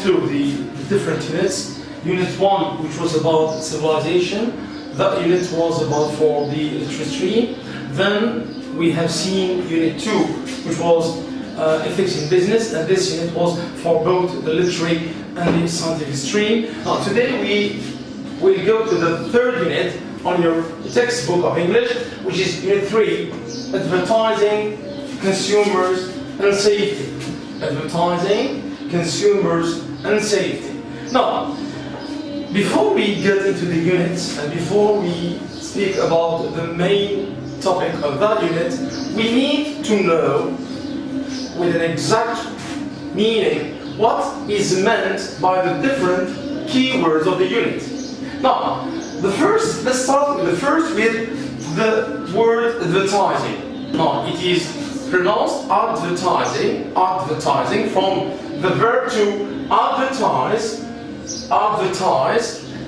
through the different units. Unit 1, which was about civilization. That unit was about for the electricity. Then we have seen Unit 2, which was ethics in business, and this unit was for both the literary and the scientific stream. Now today we will go to the third unit on your textbook of English, which is Unit 3, Advertising, Consumers and Safety. Advertising, Consumers and Safety. Now, before we get into the units and before we speak about the main topic of that unit, we need to know with an exact meaning what is meant by the different keywords of the unit. Now, let's start with the word advertising. Now, it is pronounced advertising from the verb to advertise,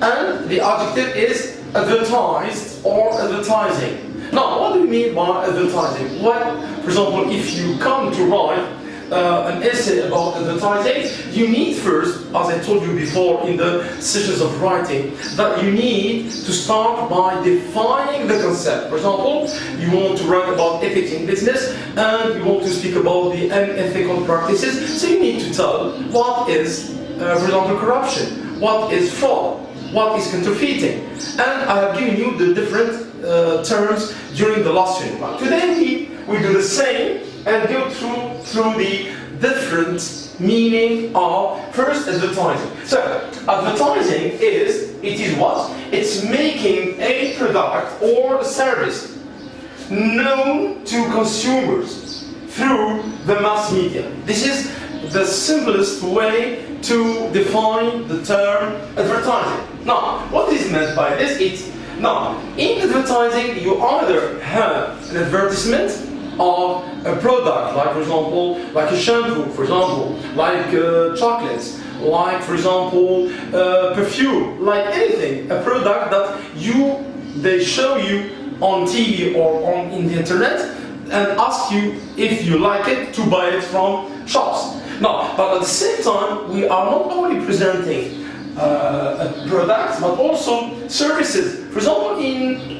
and the adjective is advertised or advertising. Now, what do we mean by advertising? Well, for example, if you come to write an essay about advertising, you need first, as I told you before in the sessions of writing, that you need to start by defining the concept. For example, you want to write about ethics in business and you want to speak about the unethical practices, so you need to tell what is, for example, corruption, what is fraud, what is counterfeiting. And I have given you the different terms during the last unit. But today we do the same and go through the different meaning of first advertising. So advertising is what? It's making a product or a service known to consumers through the mass media. This is the simplest way to define the term advertising. Now, what is meant by this? Now, in advertising, you either have an advertisement of a product, like for example, like a shampoo, for example, like chocolates, like for example, perfume, like anything, a product that they show you on TV or in the internet and ask you if you like it to buy it from shops. Now, but at the same time, we are not only presenting products, but also services. For example, in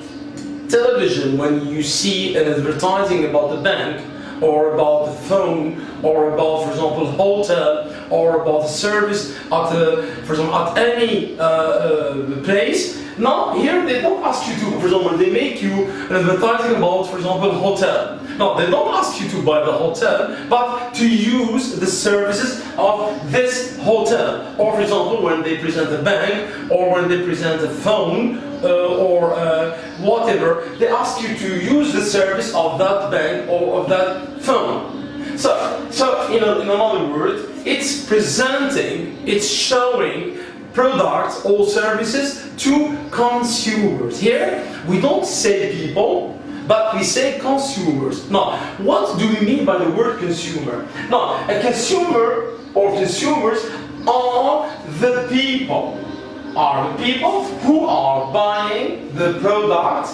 television, when you see an advertising about the bank, or about the phone, or about, for example, hotel, or about the service at any place. Now, here they don't ask you to, for example, they make you an advertising about, for example, hotel. No, they don't ask you to buy the hotel, but to use the services of this hotel. Or, for example, when they present a bank, or when they present a phone, or whatever, they ask you to use the service of that bank or of that phone. So in other words, it's presenting, it's showing products or services to consumers. Here, we don't say people, but we say consumers. Now, what do we mean by the word consumer? Now, a consumer or consumers are the people who are buying the product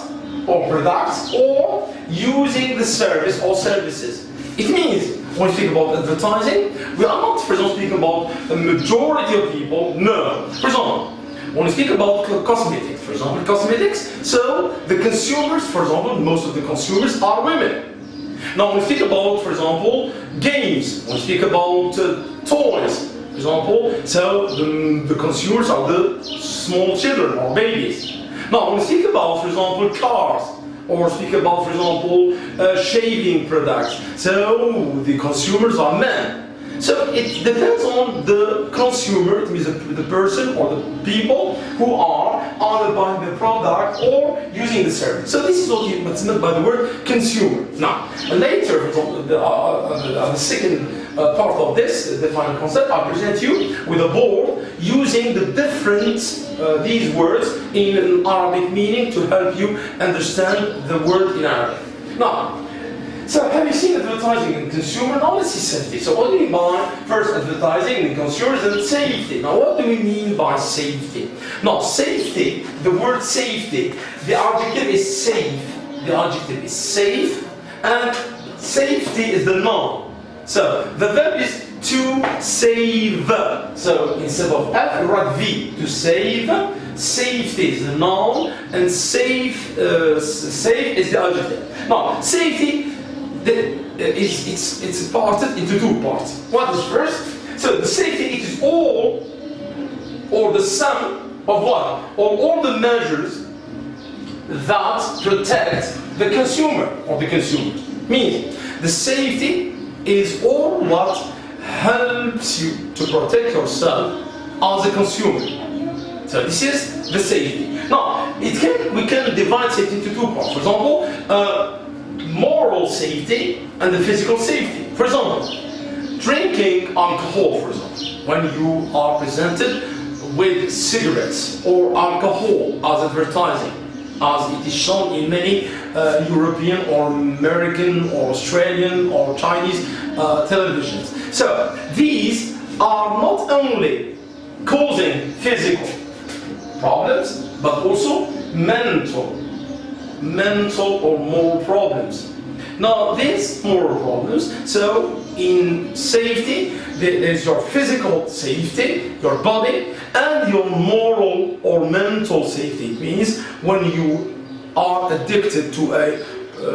or products or using the service or services. It means, when we speak about advertising, we are not, for example, speaking about the majority of people. No. For example, when we speak about cosmetics, for example, so the consumers, for example, most of the consumers are women. Now, when we speak about, for example, games, when we speak about toys, for example, so the consumers are the small children or babies. Now, when we speak about, for example, cars, or speak about, for example, shaving products, so the consumers are men. So it depends on the consumer, it means the person or the people who are either buying the product or using the service. So this is what's meant by the word consumer. Now, later, for example, the second part of this, the final concept, I'll present you with a board using the different, these words in an Arabic meaning to help you understand the word in Arabic. Now, so have you seen advertising and consumer? Now let's see safety. So what do we mean by first advertising and consumers and safety? Now what do we mean by safety? Now safety, the word safety, the adjective is safe. The adjective is safe and safety is the noun. So the verb is to save. So instead of F, you write V. To save. Safety is the noun, and safe is the adjective. Now, safety it's parted into two parts. What is first? So the safety, it is all or the sum of what? Or all the measures that protect the consumer or the consumers. Meaning, the safety is all what helps you to protect yourself as a consumer. So this is the safety. Now, we can divide safety into two parts. For example, moral safety and the physical safety. For example, drinking alcohol, for example, when you are presented with cigarettes or alcohol as advertising, as it is shown in many European or American or Australian or Chinese televisions. So these are not only causing physical problems, but also mental or moral problems. Now, these moral problems, so in safety, there's your physical safety, your body, and your moral or mental safety. It means when you are addicted to a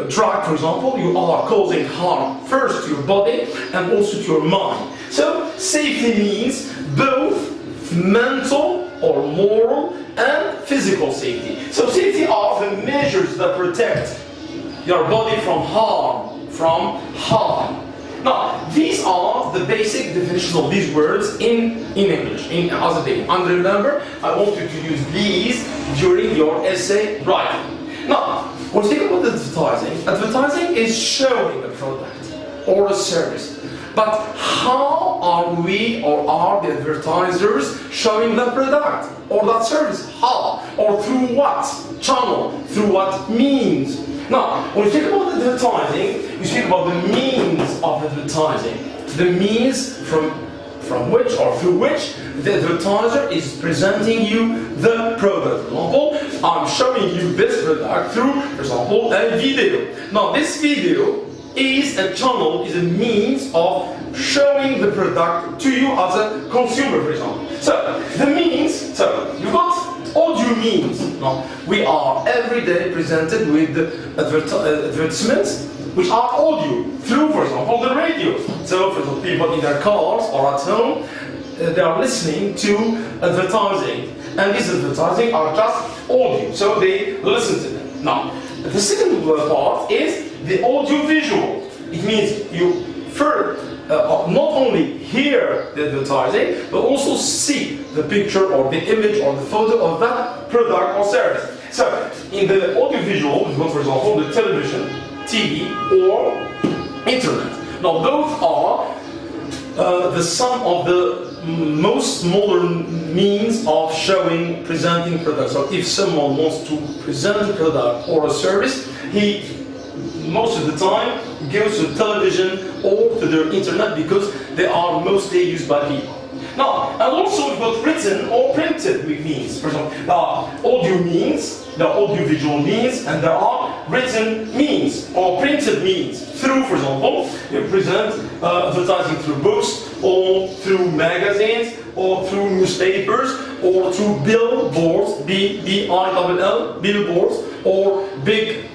drug, for example, you are causing harm first to your body and also to your mind. So safety means both mental or moral and physical safety. So safety are the measures that protect your body from harm. Now, these are the basic definitions of these words in English, as a day. And remember, I want you to use these during your essay writing. Now, when we think about advertising is showing a product or a service. But how are we or are the advertisers showing the product or that service? How? Or through what channel? Through what means? Now, when we think about advertising, we speak about the means of advertising. The means from which or through which the advertiser is presenting you the product. For example, I'm showing you this product through, for example, a video. Now, this video is a channel, is a means of showing the product to you as a consumer, for example. So, the means, so you've got audio means. Now, we are every day presented with advertisements which are audio through, for example, the radio. So, for example, people in their cars or at home, they are listening to advertising. And these advertising are just audio, so they listen to them. Now, the second part is the audio-visual. It means you first not only hear the advertising, but also see the picture or the image or the photo of that product or service. So, in the audio-visual, we've got, for example, the television, TV, or internet. Now, both are the sum of the most modern means of presenting products. So, if someone wants to present a product or a service, he most of the time goes to television or to the internet because they are mostly used by people. Now, and also we've got written or printed means. For example, there are audio means, there are audio-visual means, and there are written means or printed means. Through, for example, you present advertising through books, or through magazines, or through newspapers, or through billboards, B-I-L-L, billboards, or big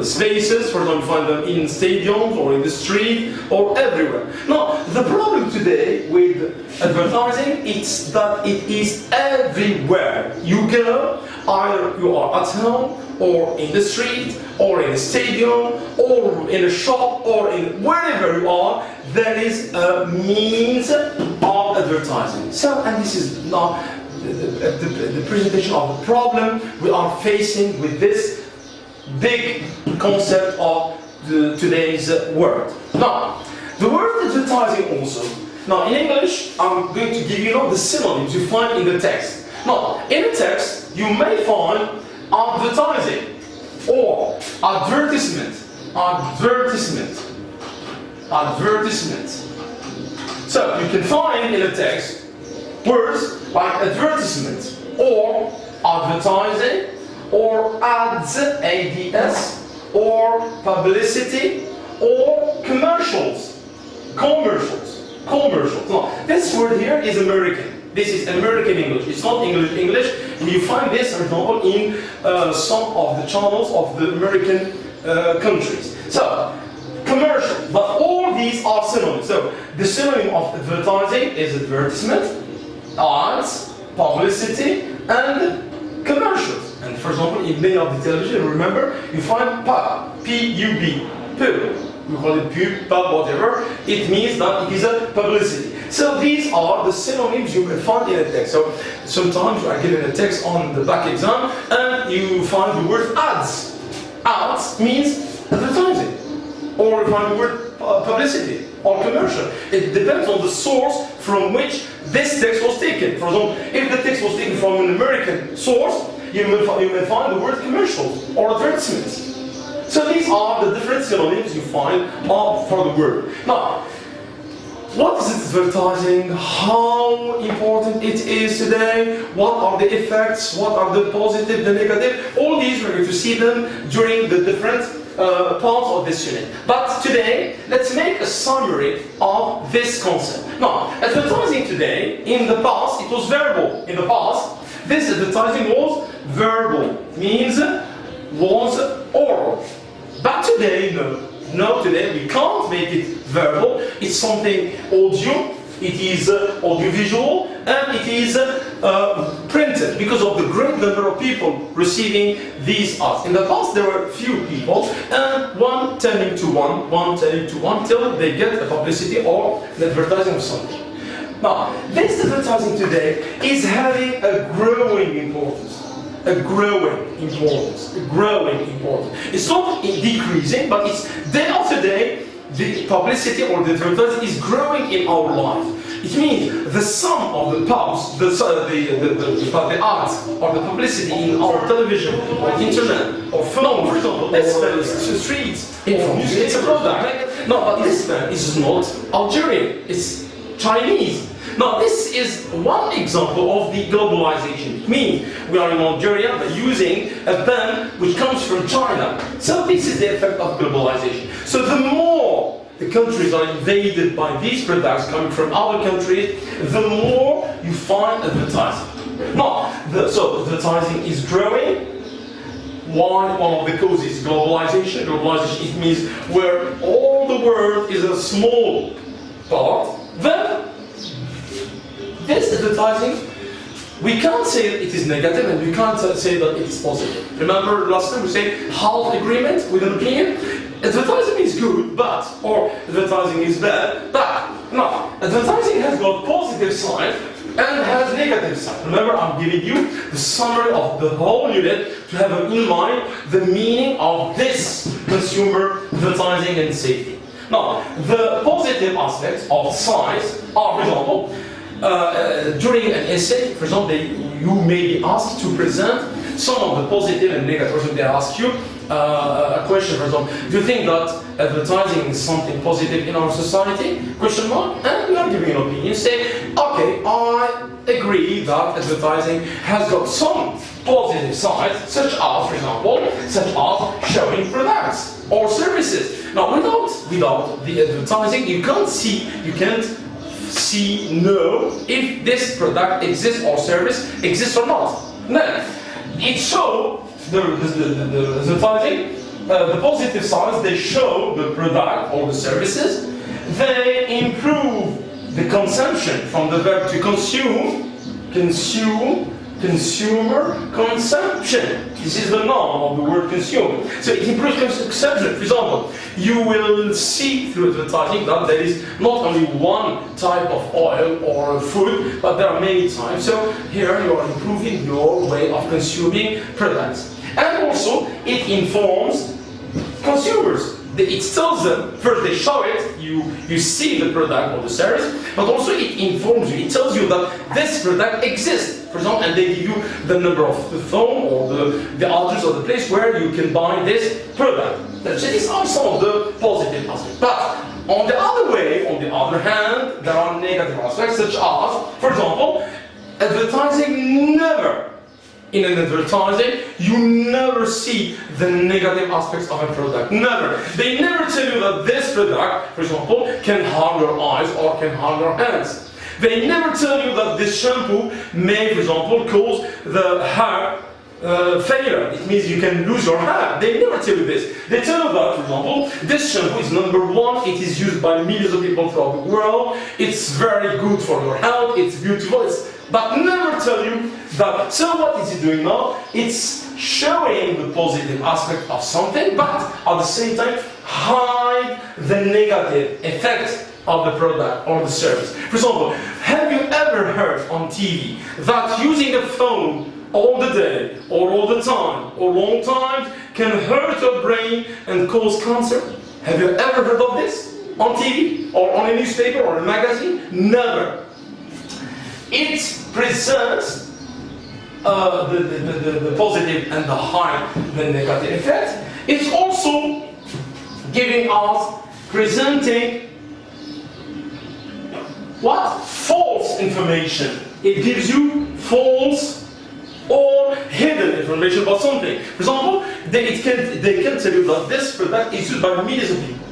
spaces, for example, you find them in stadiums or in the street or everywhere. Now, the problem today with advertising is that it is everywhere. You go, either you are at home or in the street or in a stadium or in a shop or in wherever you are, there is a means of advertising. So, and this is now the presentation of the problem we are facing with this big concept of today's world. Now, the word advertising also. Now, in English, I'm going to give you the synonyms you find in the text. Now, in the text, you may find advertising or advertisement. So, you can find in the text words like advertisement or advertising or ads, A-D-S, or publicity, or commercials. Commercials. Commercials. No, this word here is American. This is American English. It's not English English. You find this, for example, in some of the channels of the American countries. So, commercial. But all these are synonyms. So, the synonym of advertising is advertisement, ads, publicity, and commercials. And for example, in many of the television, remember, you find pub, P-U-B, pub. We call it pub, pub, whatever. It means that it is a publicity. So these are the synonyms you will find in a text. So sometimes you are given a text on the back exam and you find the word ads. Ads means advertising. Or you find the word publicity or commercial. It depends on the source from which this text was taken. For example, if the text was taken from an American source, you may find the word commercials or advertisements. So these are the different synonyms you find for the word. Now, what is advertising? How important it is today? What are the effects? What are the positive, the negative? All these we're going to see them during the different parts of this unit. But today, let's make a summary of this concept. Now, advertising today, in the past, it was verbal. In the past, this advertising was verbal, means was oral. But today, no. No, today we can't make it verbal. It's something audio, it is audiovisual, and it is printed because of the great number of people receiving these ads. In the past, there were few people, and one telling to one till they get a publicity or the advertising of something. Now, this advertising today is having a growing importance. A growing importance. It's not decreasing, but it's day after day, the publicity or the advertising is growing in our life. It means the sum of the pubs, the ads or the publicity in our television or internet or phone, for example, this man is the streets, it's a product. No, but this man is not Algerian, it's Chinese. Now, this is one example of the globalization. It means we are in Algeria but using a pen which comes from China. So this is the effect of globalization. So the more the countries are invaded by these products coming from other countries, the more you find advertising. Now, so advertising is growing. One of the causes is globalization. Globalization, it means where all the world is a small part. Then this advertising, we can't say it is negative and we can't say that it is positive. Remember last time we said half agreement with an opinion? Advertising is good, but, or advertising is bad, but, no. Advertising has got positive side and has negative side. Remember, I'm giving you the summary of the whole unit to have in mind the meaning of this consumer advertising and safety. Now, the positive aspects of size are, for example, during an essay, for example, you may be asked to present some of the positive and negative. For example, they ask you a question, for example, do you think that advertising is something positive in our society? Question mark, and you are giving an opinion. Say, okay, I agree that advertising has got some positive sides, such as, for example, showing products or services. Now, without the advertising, you can't know if this product exists or service exists or not. No, it shows the advertising, the positive sides, they show the product or the services, they improve the consumption from the verb to consume, consumer consumption. This is the noun of the word consume. So it improves consumption. For example, you will see through advertising that there is not only one type of oil or food, but there are many types. So here you are improving your way of consuming products. And also, it informs consumers. It tells them, first they show it, you see the product or the service, but also it informs you, it tells you that this product exists, for example, and they give you the number of the phone or the address of the place where you can buy this product. So these are some of the positive aspects. But on the other hand, there are negative aspects, such as, for example, advertising never in an advertising, you never see the negative aspects of a product. Never. They never tell you that this product, for example, can harm your eyes or can harm your hands. They never tell you that this shampoo may, for example, cause the hair failure. It means you can lose your hair. They never tell you this. They tell you that, for example, this shampoo is number one. It is used by millions of people throughout the world. It's very good for your health. It's beautiful. But never tell you that. So what is it doing now? It's showing the positive aspect of something, but at the same time hide the negative effect of the product or the service. For example, have you ever heard on TV that using a phone all the day or all the time or long times can hurt your brain and cause cancer? Have you ever heard of this on TV or on a newspaper or a magazine? Never. It presents the positive and the high, the negative effect. It's also giving us, presenting what? False information. It gives you false or hidden information about something. For example, they can tell you that this product is used by millions of people.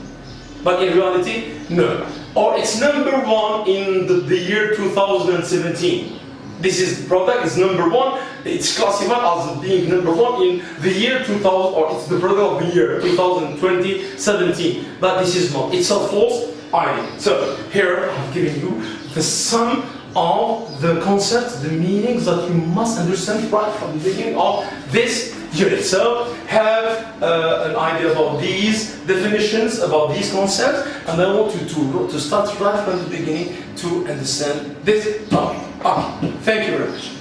But in reality, no. Or it's number one in the year 2017. This is product is number one. It's classified as being number one in the year 2000, or it's the product of the year 2017. But this is not. It's a false idea. So here I'm giving you the sum of the concepts, the meanings that you must understand right from the beginning of this unit. So have an idea about these definitions, about these concepts, and I want you to start right from the beginning to understand this topic. Okay. Thank you very much.